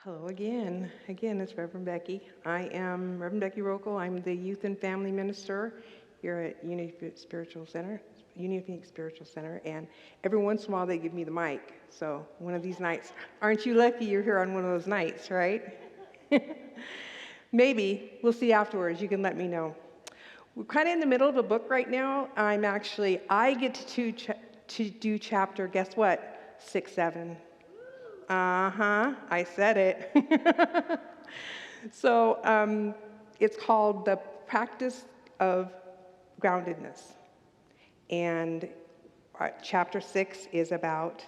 Hello again. Again, it's Reverend Becky. I am Reverend Becky Rohkohl. I'm the Youth and Family Minister here at Unity Spiritual Center, and every once in a while they give me the mic. So one of these nights, aren't you lucky you're here on one of those nights, right? Maybe. We'll see afterwards. You can let me know. We're kind of in the middle of a book right now. I get to do chapter, guess what? 6, 7. I said it. So it's called The Practice of Groundedness. And chapter 6 is about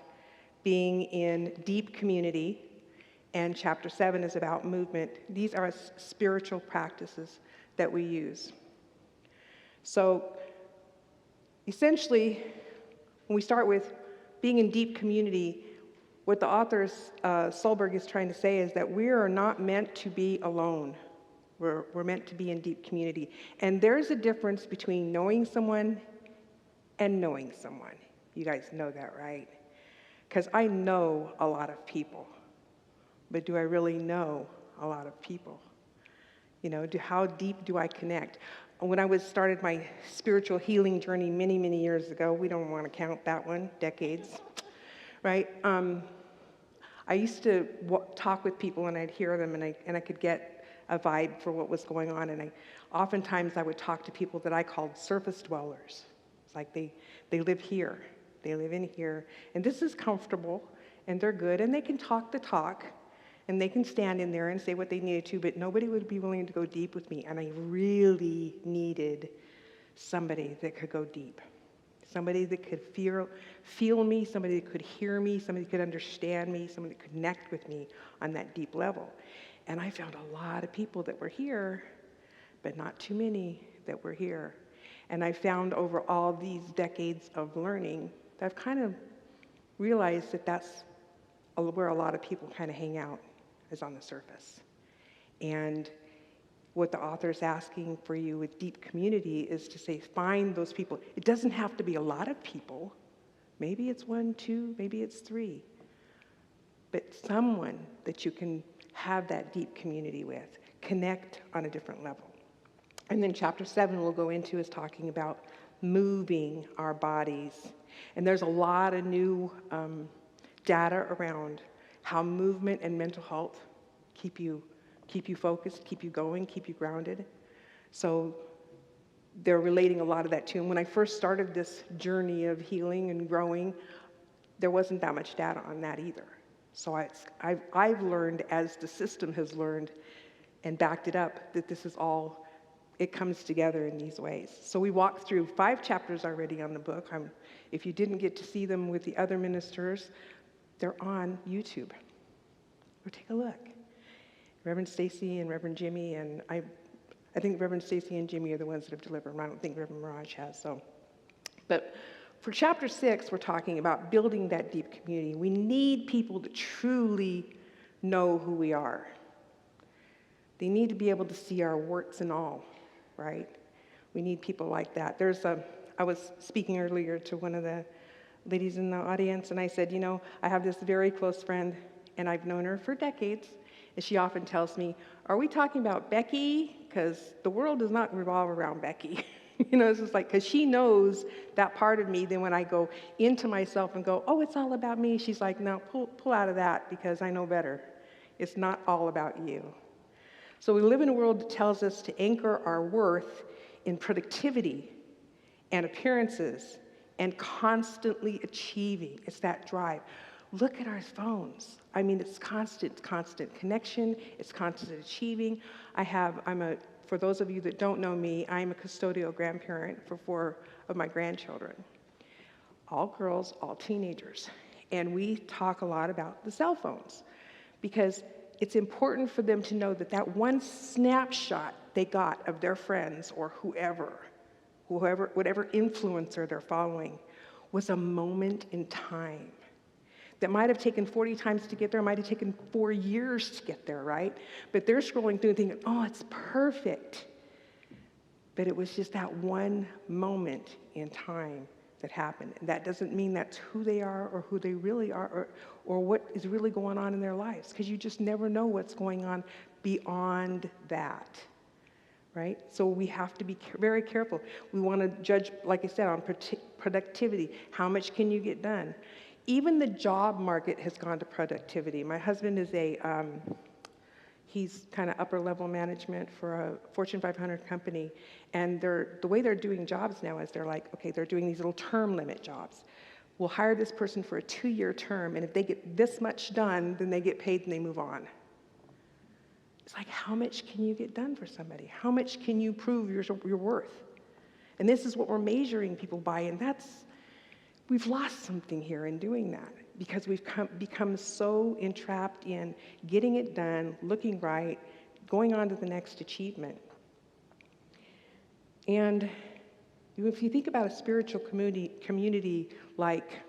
being in deep community, and chapter 7 is about movement. These are spiritual practices that we use. So essentially, when we start with being in deep community, what the author Solberg is trying to say is that we are not meant to be alone. We're meant to be in deep community. And there's a difference between knowing someone and knowing someone. You guys know that, right? Because I know a lot of people, but do I really know a lot of people? You know, how deep do I connect? When I started my spiritual healing journey many, many years ago, we don't want to count that one, decades, right? I used to talk with people and I'd hear them and I could get a vibe for what was going on. And oftentimes I would talk to people that I called surface dwellers. It's like they live here, they live in here, and this is comfortable and they're good and they can talk the talk and they can stand in there and say what they needed to, but nobody would be willing to go deep with me. And I really needed somebody that could go deep. Somebody that could feel me, somebody that could hear me, somebody that could understand me, somebody that could connect with me on that deep level. And I found a lot of people that were here, but not too many that were here. And I found over all these decades of learning that I've kind of realized that that's where a lot of people kind of hang out, is on the surface. And what the author is asking for you with deep community is to say, find those people. It doesn't have to be a lot of people. Maybe it's 1, 2, maybe it's 3. But someone that you can have that deep community with, connect on a different level. And then chapter 7 we'll go into is talking about moving our bodies. And there's a lot of new data around how movement and mental health keep you focused, keep you going, keep you grounded. So they're relating a lot of that too. And when I first started this journey of healing and growing, there wasn't that much data on that either. So I've learned, as the system has learned and backed it up, that this is all, it comes together in these ways. So we walked through 5 chapters already on the book. If you didn't get to see them with the other ministers, they're on YouTube. Go take a look. Reverend Stacy and Reverend Jimmy, and I think Reverend Stacy and Jimmy are the ones that have delivered them. I don't think Reverend Mirage has. But for chapter 6, we're talking about building that deep community. We need people to truly know who we are. They need to be able to see our warts and all, right? We need people like that. I was speaking earlier to one of the ladies in the audience, and I said, I have this very close friend, and I've known her for decades. And she often tells me, are we talking about Becky? Because the world does not revolve around Becky. It's just like, because she knows that part of me. Then when I go into myself and go, oh, it's all about me, she's like, no, pull out of that, because I know better. It's not all about you. So we live in a world that tells us to anchor our worth in productivity and appearances and constantly achieving. It's that drive. Look at our phones. It's constant connection. It's constant achieving. For those of you that don't know me, I'm a custodial grandparent for 4 of my grandchildren. All girls, all teenagers. And we talk a lot about the cell phones because it's important for them to know that one snapshot they got of their friends or whatever influencer they're following was a moment in time. That might have taken 40 times to get there, might have taken 4 years to get there, right? But they're scrolling through and thinking, oh, it's perfect. But it was just that one moment in time that happen. And that doesn't mean that's who they are or who they really are or what is really going on in their lives, because you just never know what's going on beyond that, right? So we have to be very careful. We want to judge, like I said, on productivity. How much can you get done? Even the job market has gone to productivity. My husband is he's kind of upper level management for a Fortune 500 company. And the way they're doing jobs now is they're like, okay, they're doing these little term limit jobs. We'll hire this person for a 2-year term, and if they get this much done, then they get paid and they move on. It's like, how much can you get done for somebody? How much can you prove your worth? And this is what we're measuring people by, and we've lost something here in doing that, because we've become so entrapped in getting it done, looking right, going on to the next achievement. And if you think about a spiritual community like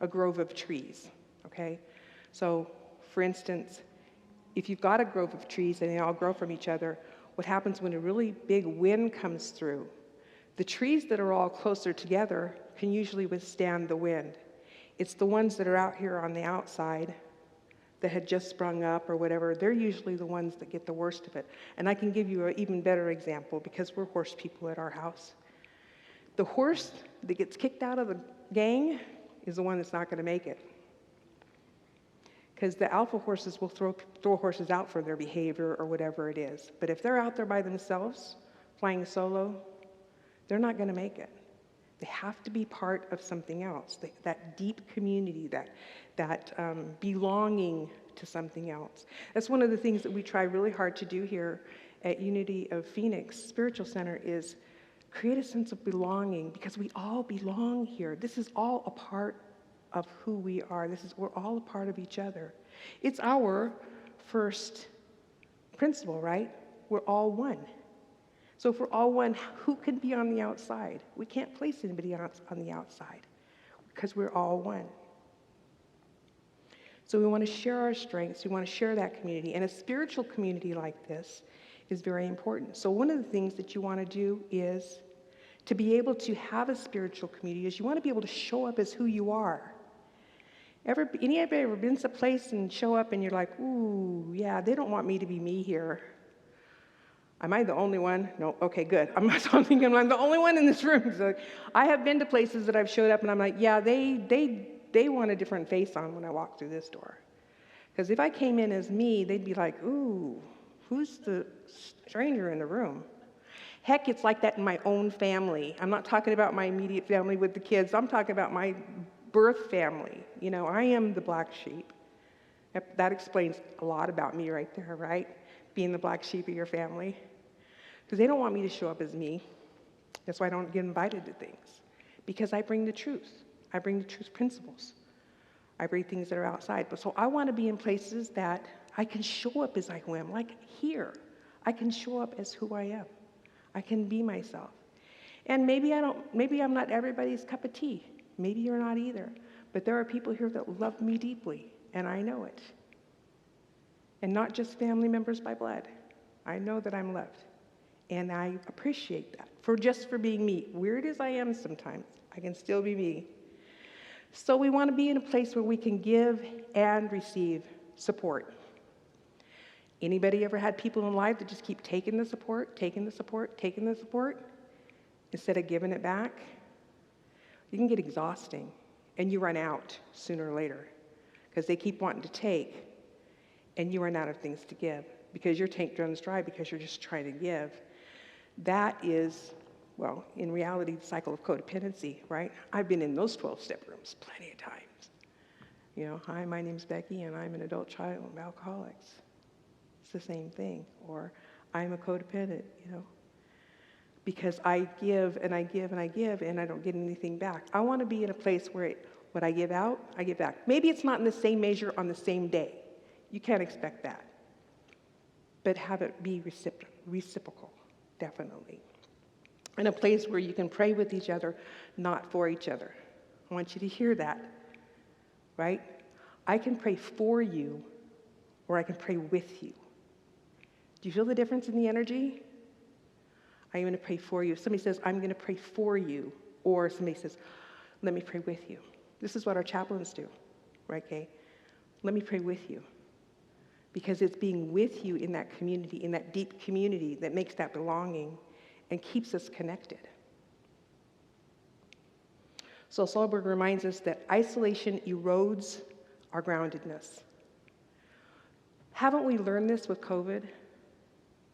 a grove of trees, okay? So, for instance, if you've got a grove of trees and they all grow from each other, what happens when a really big wind comes through? The trees that are all closer together can usually withstand the wind. It's the ones that are out here on the outside that had just sprung up or whatever, they're usually the ones that get the worst of it. And I can give you an even better example, because we're horse people at our house. The horse that gets kicked out of the gang is the one that's not going to make it. Because the alpha horses will throw horses out for their behavior or whatever it is. But if they're out there by themselves, flying solo, they're not going to make it. They have to be part of something else, that deep community, that belonging to something else. That's one of the things that we try really hard to do here at Unity of Phoenix Spiritual Center, is create a sense of belonging, because we all belong here. This is all a part of who we are. We're all a part of each other. It's our first principle, right? We're all one. So if we're all one, who can be on the outside? We can't place anybody on the outside, because we're all one. So we want to share our strengths. We want to share that community. And a spiritual community like this is very important. So one of the things that you want to do is to be able to have a spiritual community is you want to be able to show up as who you are. Anybody ever been to a place and show up and you're like, ooh, yeah, they don't want me to be me here. Am I the only one? No, okay, good. I'm thinking I'm the only one in this room. So I have been to places that I've showed up and I'm like, yeah, they want a different face on when I walk through this door. Because if I came in as me, they'd be like, ooh, who's the stranger in the room? Heck, it's like that in my own family. I'm not talking about my immediate family with the kids. I'm talking about my birth family. You know, I am the black sheep. That explains a lot about me right there, right? Being the black sheep of your family. Because they don't want me to show up as me. That's why I don't get invited to things. Because I bring the truth. I bring the truth principles. I bring things that are outside. But so I want to be in places that I can show up as I am. Like here, I can show up as who I am. I can be myself. And maybe I'm not everybody's cup of tea. Maybe you're not either. But there are people here that love me deeply, and I know it. And not just family members by blood. I know that I'm loved. And I appreciate that for being me. Weird as I am sometimes, I can still be me. So we want to be in a place where we can give and receive support. Anybody ever had people in life that just keep taking the support, instead of giving it back? You can get exhausting, and you run out sooner or later, because they keep wanting to take, and you run out of things to give, because your tank runs dry because you're just trying to give. That is, well, in reality, the cycle of codependency, right? I've been in those 12-step rooms plenty of times. You know, hi, my name's Becky, and I'm an adult child of alcoholics. It's the same thing. Or I'm a codependent, you know, because I give and I give and I give, and I don't get anything back. I want to be in a place where what I give out, I give back. Maybe it's not in the same measure on the same day. You can't expect that. But have it be reciprocal, definitely. In a place where you can pray with each other, not for each other. I want you to hear that, right? I can pray for you, or I can pray with you. Do you feel the difference in the energy? I'm going to pray for you. If somebody says, I'm going to pray for you, or somebody says, Let me pray with you. This is what our chaplains do, right, Kay? Let me pray with you. Because it's being with you in that community, in that deep community, that makes that belonging and keeps us connected. So Solberg reminds us that isolation erodes our groundedness. Haven't we learned this with COVID?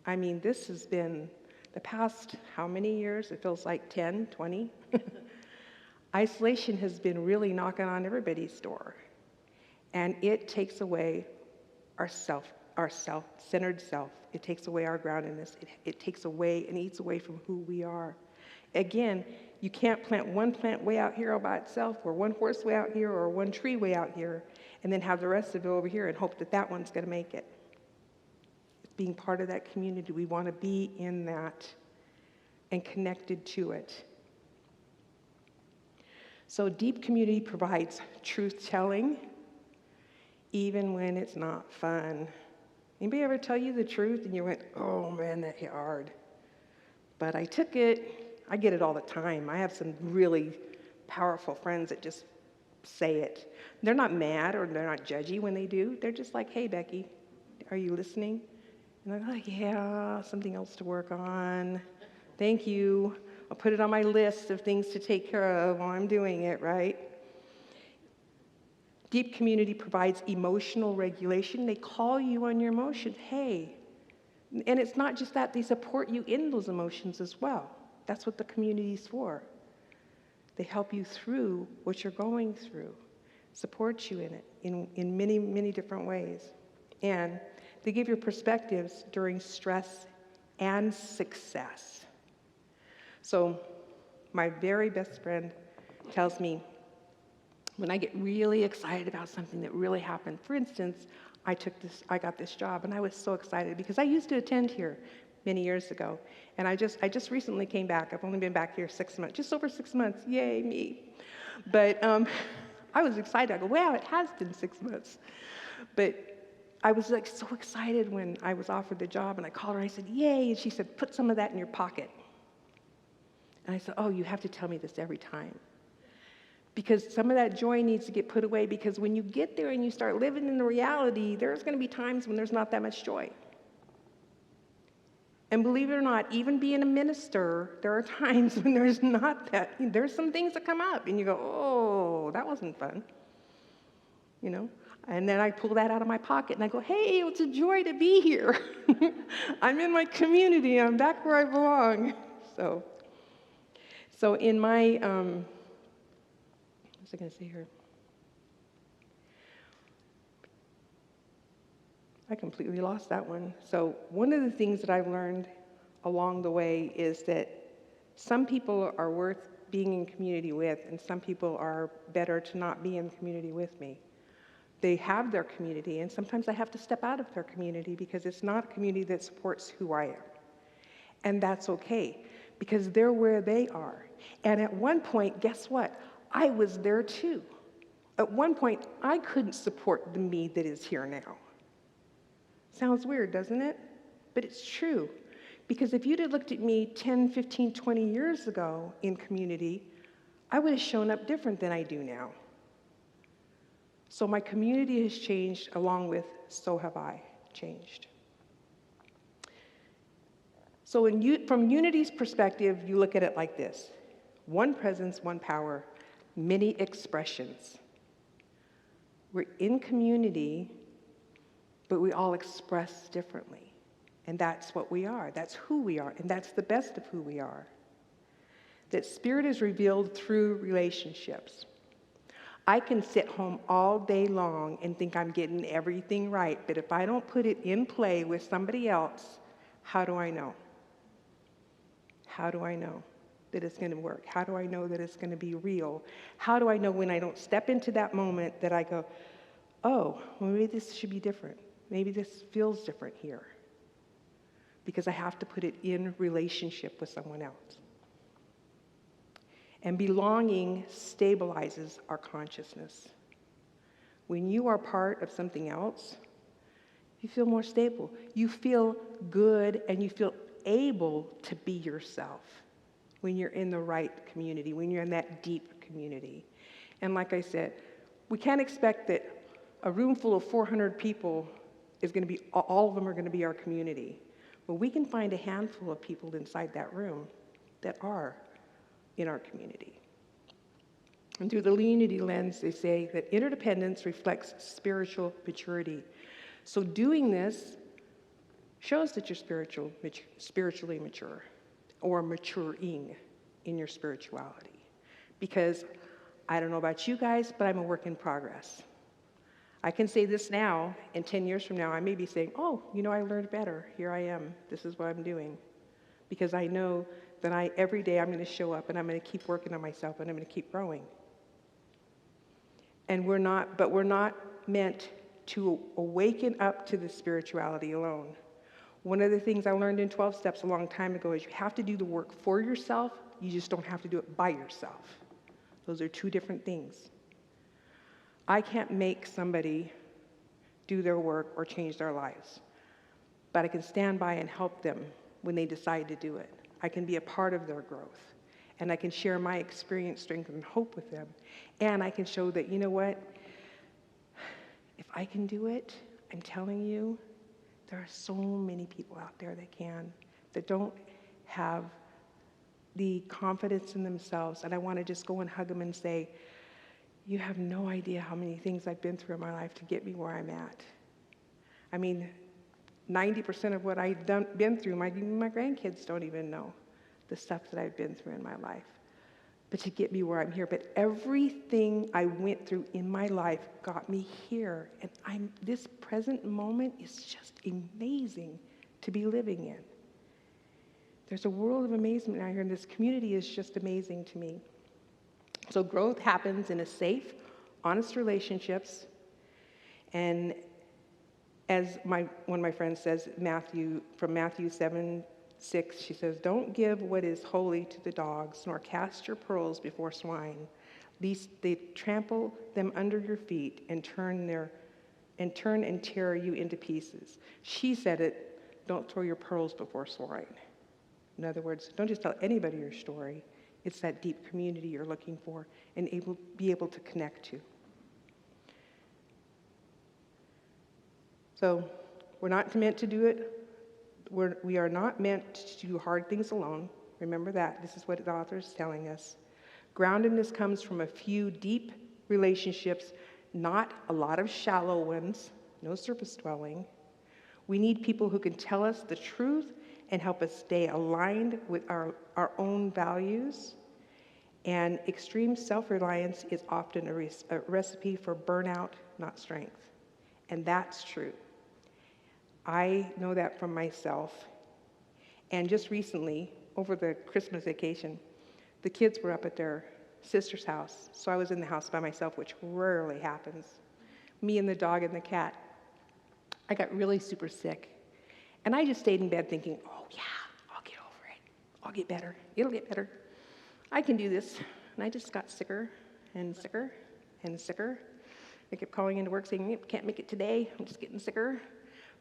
I mean, this has been the past how many years? It feels like 10, 20. Isolation has been really knocking on everybody's door. And it takes away our self-centered self. It takes away our groundedness. It takes away and eats away from who we are. Again, you can't plant one plant way out here all by itself, or one horse way out here, or one tree way out here, and then have the rest of it over here and hope that that one's going to make it. It's being part of that community. We want to be in that and connected to it. So deep community provides truth-telling, even when it's not fun. Anybody ever tell you the truth and you went, oh man, that hit hard? But I took it. I get it all the time. I have some really powerful friends that just say it. They're not mad or they're not judgy when they do. They're just like, hey, Becky, are you listening? And I'm like, yeah, something else to work on. Thank you. I'll put it on my list of things to take care of while I'm doing it, right? Deep community provides emotional regulation. They call you on your emotions. Hey. And it's not just that. They support you in those emotions as well. That's what the community's for. They help you through what you're going through, support you in it in many, many different ways. And they give you perspectives during stress and success. So my very best friend tells me, when I get really excited about something that really happened, for instance, I got this job, and I was so excited because I used to attend here many years ago, and I just recently came back. I've only been back here 6 months, just over 6 months. Yay, me! But I was excited. I go, wow, it has been 6 months. But I was like so excited when I was offered the job, and I called her. And I said, yay! And she said, put some of that in your pocket. And I said, oh, you have to tell me this every time. Because some of that joy needs to get put away, because when you get there and you start living in the reality, there's going to be times when there's not that much joy. And believe it or not, even being a minister, there are times when there's not that. There's some things that come up, and you go, oh, that wasn't fun. You know? And then I pull that out of my pocket, and I go, hey, it's a joy to be here. I'm in my community. I'm back where I belong. So in my... What's I going to say here? I completely lost that one. So one of the things that I've learned along the way is that some people are worth being in community with, and some people are better to not be in community with me. They have their community, and sometimes I have to step out of their community because it's not a community that supports who I am. And that's okay, because they're where they are. And at one point, guess what? I was there too. At one point, I couldn't support the me that is here now. Sounds weird, doesn't it? But it's true. Because if you'd have looked at me 10, 15, 20 years ago in community, I would have shown up different than I do now. So my community has changed, along with so have I changed. So from Unity's perspective, you look at it like this. One presence, one power, many expressions. We're in community, but we all express differently. And that's what we are. That's who we are. And that's the best of who we are. That Spirit is revealed through relationships. I can sit home all day long and think I'm getting everything right, but if I don't put it in play with somebody else, how do I know? How do I know that it's going to work? How do I know that it's going to be real? How do I know when I don't step into that moment that I go, oh, well, maybe this should be different. Maybe this feels different here. Because I have to put it in relationship with someone else. And belonging stabilizes our consciousness. When you are part of something else, you feel more stable. You feel good, and you feel able to be yourself when you're in the right community, when you're in that deep community. And like I said, we can't expect that a room full of 400 people is going to be, all of them are going to be our community. But we can find a handful of people inside that room that are in our community. And through the unity lens, they say that interdependence reflects spiritual maturity. So doing this shows that you're spiritually mature, or maturing in your spirituality. Because I don't know about you guys, but I'm a work in progress. I can say this now, and 10 years from now, I may be saying, oh, I learned better. Here I am. This is what I'm doing. Because I know that every day I'm going to show up and I'm going to keep working on myself and I'm going to keep growing. And we're not meant to awaken up to the spirituality alone. One of the things I learned in 12 Steps a long time ago is you have to do the work for yourself. You just don't have to do it by yourself. Those are two different things. I can't make somebody do their work or change their lives, but I can stand by and help them when they decide to do it. I can be a part of their growth, and I can share my experience, strength, and hope with them. And I can show that, you know what? If I can do it, I'm telling you, there are so many people out there that don't have the confidence in themselves. And I want to just go and hug them and say, you have no idea how many things I've been through in my life to get me where I'm at. I mean, 90% of what I've been through, my grandkids don't even know the stuff that I've been through in my life. But to get me where I'm here. But everything I went through in my life got me here. And this present moment is just amazing to be living in. There's a world of amazement out here, and this community is just amazing to me. So growth happens in a safe, honest relationships. And as one of my friends says, from Matthew 7:6, she says, don't give what is holy to the dogs, nor cast your pearls before swine, lest they trample them under your feet and turn and tear you into pieces. She said it, don't throw your pearls before swine. In other words, don't just tell anybody your story. It's that deep community you're looking for and be able to connect to. So we're not meant to do it. We are not meant to do hard things alone. Remember that. This is what the author is telling us. Groundedness comes from a few deep relationships, not a lot of shallow ones, no surface dwelling. We need people who can tell us the truth and help us stay aligned with our own values. And extreme self-reliance is often a recipe for burnout, not strength. And that's true. I know that from myself. And just recently, over the Christmas vacation, the kids were up at their sister's house. So I was in the house by myself, which rarely happens. Me and the dog and the cat. I got really super sick. And I just stayed in bed thinking, oh yeah, I'll get over it. I'll get better. It'll get better. I can do this. And I just got sicker and sicker and sicker. I kept calling into work saying, can't make it today. I'm just getting sicker.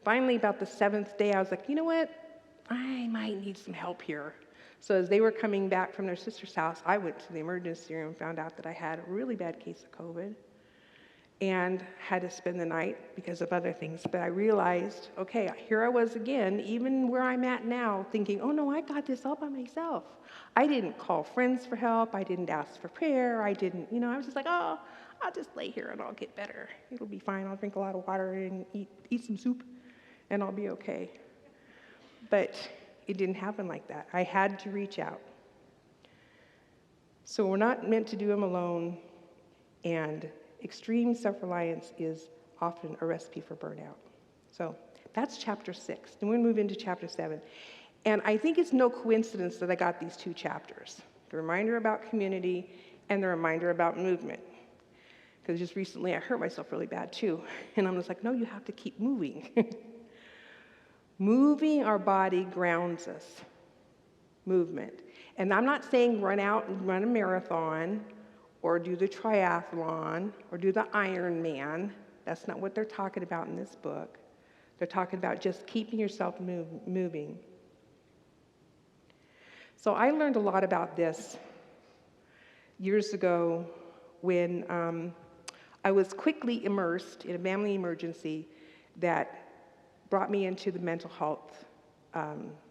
Finally, about the 7th day, I was like, you know what? I might need some help here. So as they were coming back from their sister's house, I went to the emergency room, found out that I had a really bad case of COVID, and had to spend the night because of other things. But I realized, okay, here I was again, even where I'm at now, thinking, oh no, I got this all by myself. I didn't call friends for help. I didn't ask for prayer. I was just like, oh, I'll just lay here and I'll get better. It'll be fine. I'll drink a lot of water and eat some soup, and I'll be okay. But it didn't happen like that. I had to reach out. So we're not meant to do them alone, and extreme self-reliance is often a recipe for burnout. So that's chapter 6. Then we're going to move into chapter 7. And I think it's no coincidence that I got these two chapters, the reminder about community and the reminder about movement. Because just recently I hurt myself really bad too. And I'm just like, no, you have to keep moving. Moving our body grounds us. Movement. And I'm not saying run out and run a marathon or do the triathlon or do the Ironman. That's not what they're talking about in this book. They're talking about just keeping yourself moving. So I learned a lot about this years ago when I was quickly immersed in a family emergency that brought me into the mental health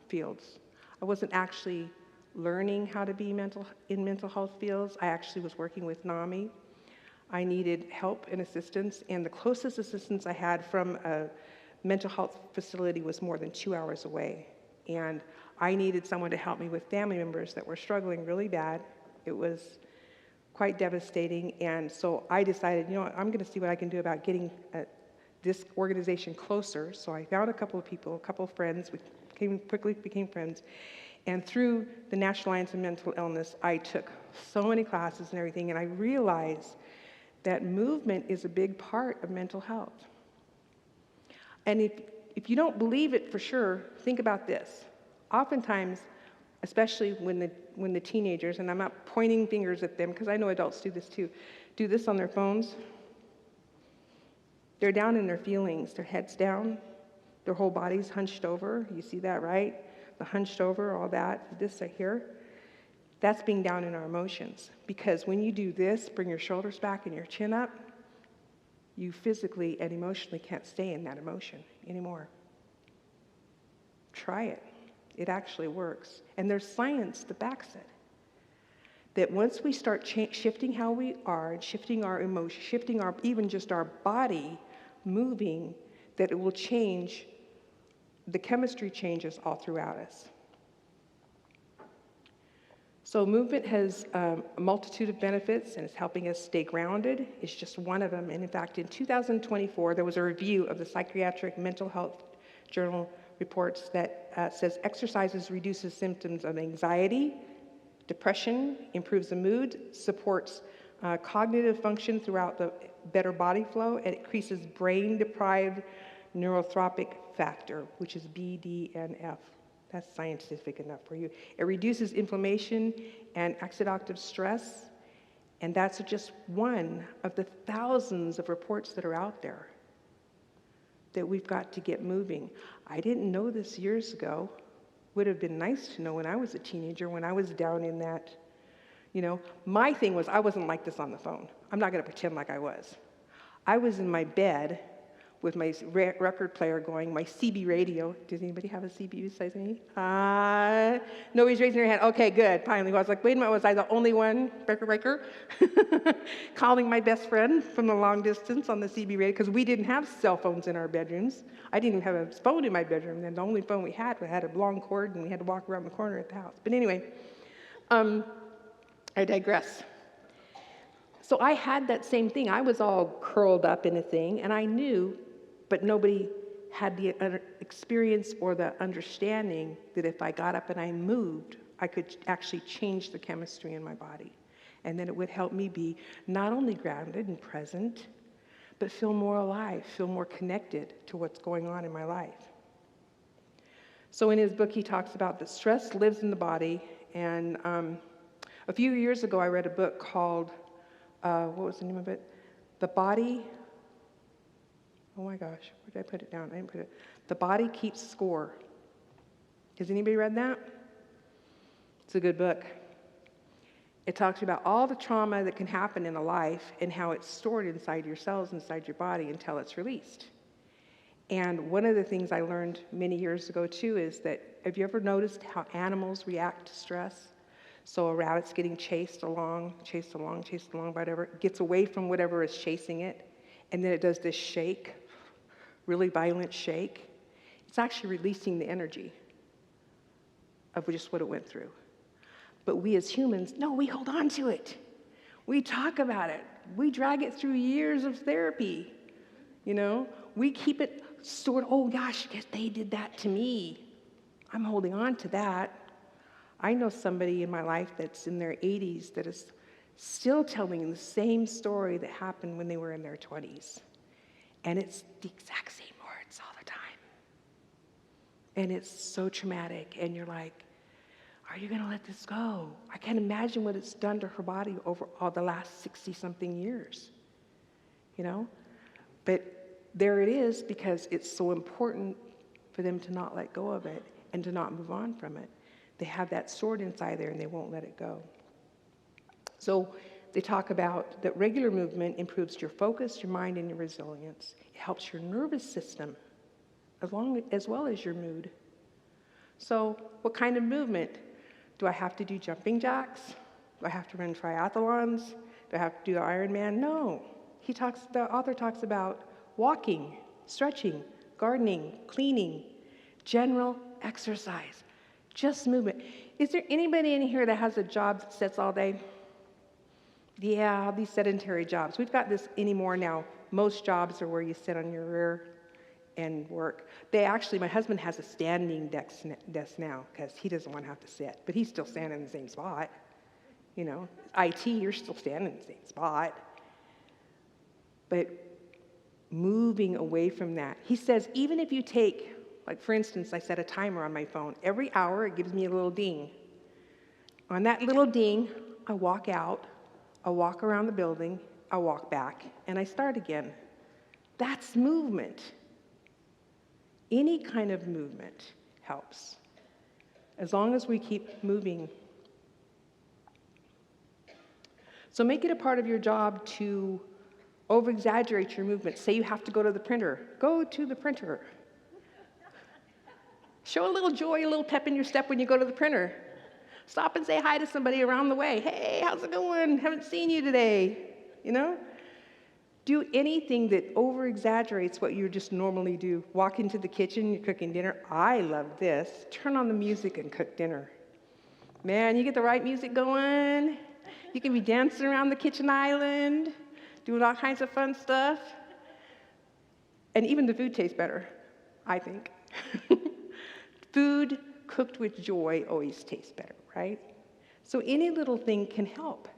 fields. I wasn't actually learning how to be in mental health fields. I actually was working with NAMI. I needed help and assistance, and the closest assistance I had from a mental health facility was more than 2 hours away. And I needed someone to help me with family members that were struggling really bad. It was quite devastating, and so I decided, you know what, I'm going to see what I can do about getting this organization closer. So I found a couple of people, a couple of friends. We quickly became friends. And through the National Alliance on Mental Illness, I took so many classes and everything, and I realized that movement is a big part of mental health. And if you don't believe it for sure, think about this. Oftentimes, especially when the teenagers, and I'm not pointing fingers at them because I know adults do this too, do this on their phones. They're down in their feelings, their head's down, their whole body's hunched over. You see that, right? The hunched over, all that, this right here. That's being down in our emotions. Because when you do this, bring your shoulders back and your chin up, you physically and emotionally can't stay in that emotion anymore. Try it. It actually works. And there's science that backs it. That once we start shifting how we are, and shifting our emotion, shifting even just our body moving, that it will change, the chemistry changes all throughout us. So movement has a multitude of benefits, and it's helping us stay grounded. It's just one of them. And in fact, in 2024, there was a review of the Psychiatric Mental Health Journal reports that says exercises reduces symptoms of anxiety, depression, improves the mood, supports cognitive function throughout the better body flow, and increases brain-deprived neurotrophic factor, which is BDNF. That's scientific enough for you. It reduces inflammation and oxidative stress, and that's just one of the thousands of reports that are out there that we've got to get moving. I didn't know this years ago. Would have been nice to know when I was a teenager, when I was down in that, my thing was I wasn't like this on the phone. I'm not going to pretend like I was. I was in my bed with my record player going, my CB radio. Does anybody have a CB besides me? Nobody's raising their hand. Okay, good. Finally, I was like, wait a minute, was I the only one, record breaker? Calling my best friend from the long distance on the CB radio, because we didn't have cell phones in our bedrooms. I didn't even have a phone in my bedroom, and the only phone we had a long cord, and we had to walk around the corner at the house. But anyway, I digress. So I had that same thing. I was all curled up in a thing, and I knew, but nobody had the experience or the understanding that if I got up and I moved, I could actually change the chemistry in my body. And then it would help me be not only grounded and present, but feel more alive, feel more connected to what's going on in my life. So in his book, he talks about that stress lives in the body. And a few years ago, I read a book called, what was the name of it? The Body. Oh my gosh, where did I put it down? I didn't put it. The Body Keeps Score. Has anybody read that? It's a good book. It talks about all the trauma that can happen in a life and how it's stored inside your cells, inside your body until it's released. And one of the things I learned many years ago too is that, have you ever noticed how animals react to stress? So a rabbit's getting chased along, whatever, gets away from whatever is chasing it, and then it does this shake, really violent shake. It's actually releasing the energy of just what it went through. But we as humans, no, we hold on to it. We talk about it. We drag it through years of therapy. We keep it stored. Oh gosh, guess they did that to me. I'm holding on to that. I know somebody in my life that's in their 80s that is still telling the same story that happened when they were in their 20s. And it's the exact same words all the time. And it's so traumatic. And you're like, are you going to let this go? I can't imagine what it's done to her body over all the last 60-something years. But there it is, because it's so important for them to not let go of it and to not move on from it. They have that stored inside there and they won't let it go. So they talk about that regular movement improves your focus, your mind, and your resilience. It helps your nervous system as well as your mood. So what kind of movement? Do I have to do jumping jacks? Do I have to run triathlons? Do I have to do Ironman? No. The author talks about walking, stretching, gardening, cleaning, general exercise, just movement. Is there anybody in here that has a job that sits all day? Yeah, these sedentary jobs. We've got this anymore now. Most jobs are where you sit on your rear and work. My husband has a standing desk now because he doesn't want to have to sit, but he's still standing in the same spot. You know, IT, you're still standing in the same spot. But moving away from that. He says, even if you take, like for instance, I set a timer on my phone. Every hour, it gives me a little ding. On that little ding, I walk out, I walk around the building, I walk back, and I start again. That's movement. Any kind of movement helps, as long as we keep moving. So make it a part of your job to over-exaggerate your movement. Say you have to go to the printer. Go to the printer. Show a little joy, a little pep in your step when you go to the printer. Stop and say hi to somebody around the way. Hey, how's it going? Haven't seen you today. You know? Do anything that over-exaggerates what you just normally do. Walk into the kitchen, you're cooking dinner. I love this. Turn on the music and cook dinner. Man, you get the right music going. You can be dancing around the kitchen island, doing all kinds of fun stuff. And even the food tastes better, I think. Food cooked with joy always tastes better, right? So any little thing can help.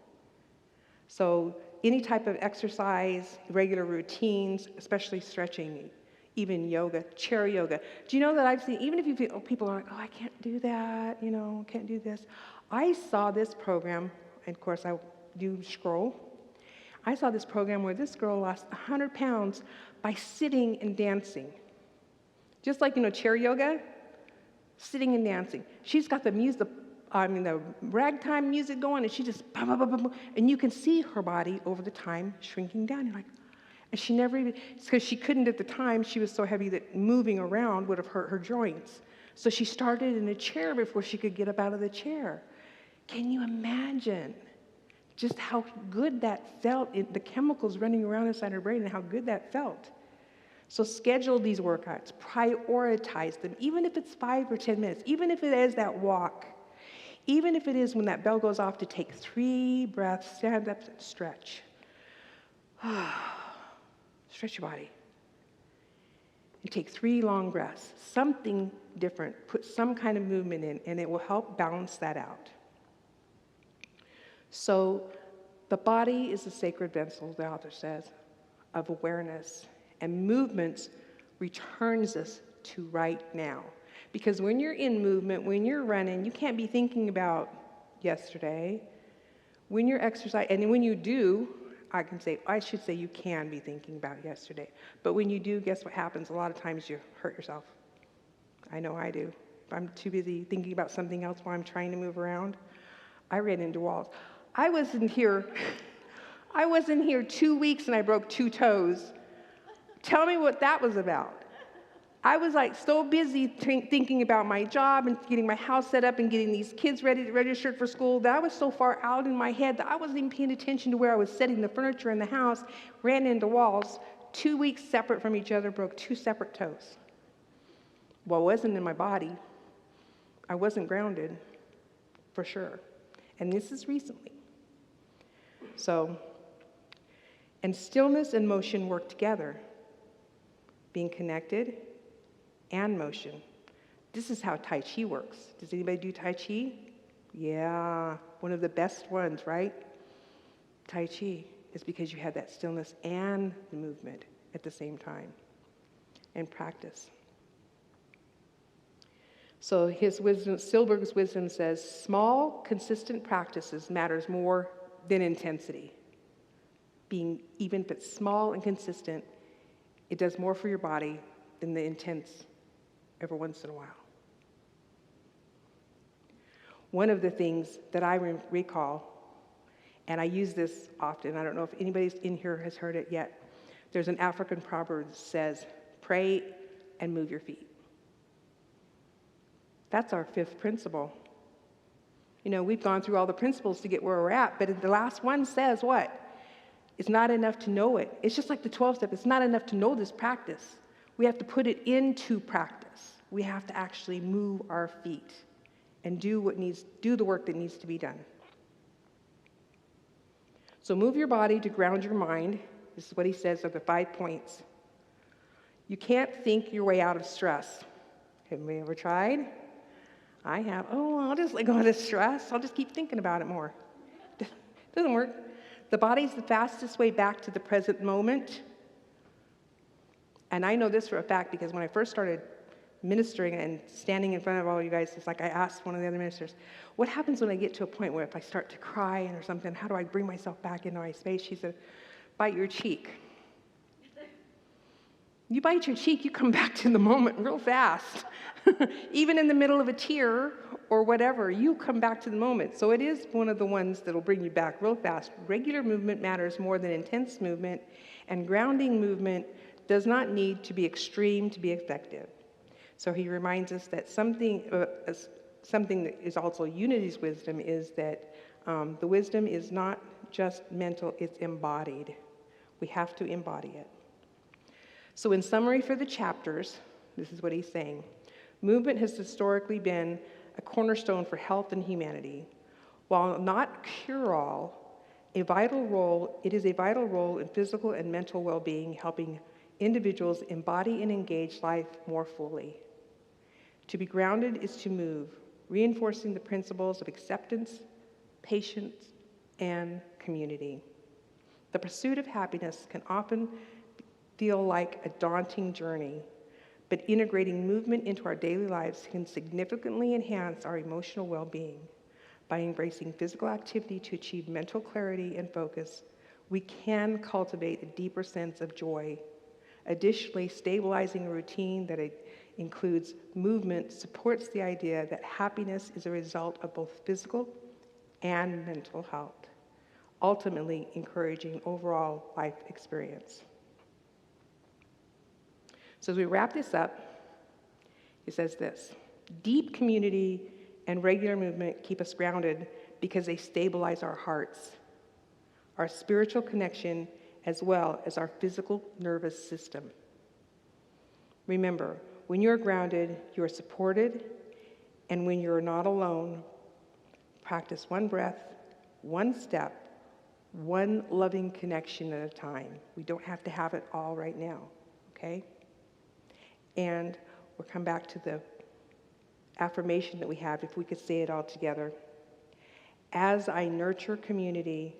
So any type of exercise, regular routines, especially stretching, even yoga, chair yoga. Do you know that I've seen, even if people are like, oh, I can't do that, can't do this. I saw this program, and of course I do scroll. I saw this program where this girl lost 100 pounds by sitting and dancing. Just like, chair yoga, sitting and dancing. She's got the ragtime music going, and she just, bum, bum, bum, bum, and you can see her body over the time shrinking down. You're like, and she never even, because she couldn't at the time, she was so heavy that moving around would have hurt her joints. So she started in a chair before she could get up out of the chair. Can you imagine just how good that felt, the chemicals running around inside her brain and how good that felt? So schedule these workouts, prioritize them, even if it's 5 or 10 minutes, even if it is that walk, even if it is when that bell goes off to take 3 breaths, stand up and stretch. Stretch your body. And take 3 long breaths, something different, put some kind of movement in, and it will help balance that out. So the body is a sacred vessel, the author says, of awareness. And movements returns us to right now. Because when you're in movement, when you're running, you can't be thinking about yesterday. When you're exercising, and when you do, I should say you can be thinking about yesterday. But when you do, guess what happens? A lot of times you hurt yourself. I know I do. If I'm too busy thinking about something else while I'm trying to move around, I ran into walls. I was in here 2 weeks and I broke 2 toes. Tell me what that was about. I was so busy thinking about my job and getting my house set up and getting these kids registered for school that I was so far out in my head that I wasn't even paying attention to where I was setting the furniture in the house, ran into walls, 2 weeks separate from each other, broke 2 separate toes. Well, it wasn't in my body. I wasn't grounded, for sure. And this is recently. So, and stillness and motion work together. Being connected and motion. This is how Tai Chi works. Does anybody do Tai Chi? Yeah, one of the best ones, right? Tai Chi is because you have that stillness and the movement at the same time and practice. So Silberg's wisdom says, small, consistent practices matters more than intensity. Being, even if it's small and consistent, it does more for your body than the intense every once in a while. One of the things that I recall, And I use this often. I don't know if anybody in here has heard it yet. There's an African proverb that says, pray and move your feet. That's our fifth principle. You know, we've gone through all the principles to get where we're at, but the last one says what? It's not enough to know it. It's just like the 12 step. It's not enough to know this practice. We have to put it into practice. We have to actually move our feet and do the work that needs to be done. So move your body to ground your mind. This is what he says are the 5 points. You can't think your way out of stress. Have we ever tried? I have. Oh, I'll just let go of this stress. I'll just keep thinking about it more. Doesn't work. The body's the fastest way back to the present moment. And I know this for a fact because when I first started ministering and standing in front of all you guys, it's like I asked one of the other ministers, what happens when I get to a point where if I start to cry or something, how do I bring myself back into my space? She said, bite your cheek. You bite your cheek, you come back to the moment real fast. Even in the middle of a tear or whatever, you come back to the moment. So it is one of the ones that will bring you back real fast. Regular movement matters more than intense movement, and grounding movement does not need to be extreme to be effective. So he reminds us that something that is also Unity's wisdom is that the wisdom is not just mental, it's embodied. We have to embody it. So in summary for the chapters, this is what he's saying. Movement has historically been a cornerstone for health and humanity. While not cure-all, it is a vital role in physical and mental well-being, helping individuals embody and engage life more fully. To be grounded is to move, reinforcing the principles of acceptance, patience, and community. The pursuit of happiness can often feel like a daunting journey, but integrating movement into our daily lives can significantly enhance our emotional well-being. By embracing physical activity to achieve mental clarity and focus, we can cultivate a deeper sense of joy. Additionally, stabilizing a routine that includes movement supports the idea that happiness is a result of both physical and mental health, ultimately encouraging overall life experience. So as we wrap this up, it says this: deep community and regular movement keep us grounded because they stabilize our hearts, our spiritual connection, as well as our physical nervous system. Remember, when you're grounded, you're supported, and when you're not alone, practice one breath, one step, one loving connection at a time. We don't have to have it all right now, okay? And we'll come back to the affirmation that we have, if we could say it all together. As I nurture community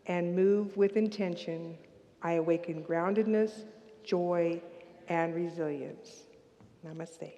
and move with intention, I awaken groundedness, joy, and resilience. Namaste.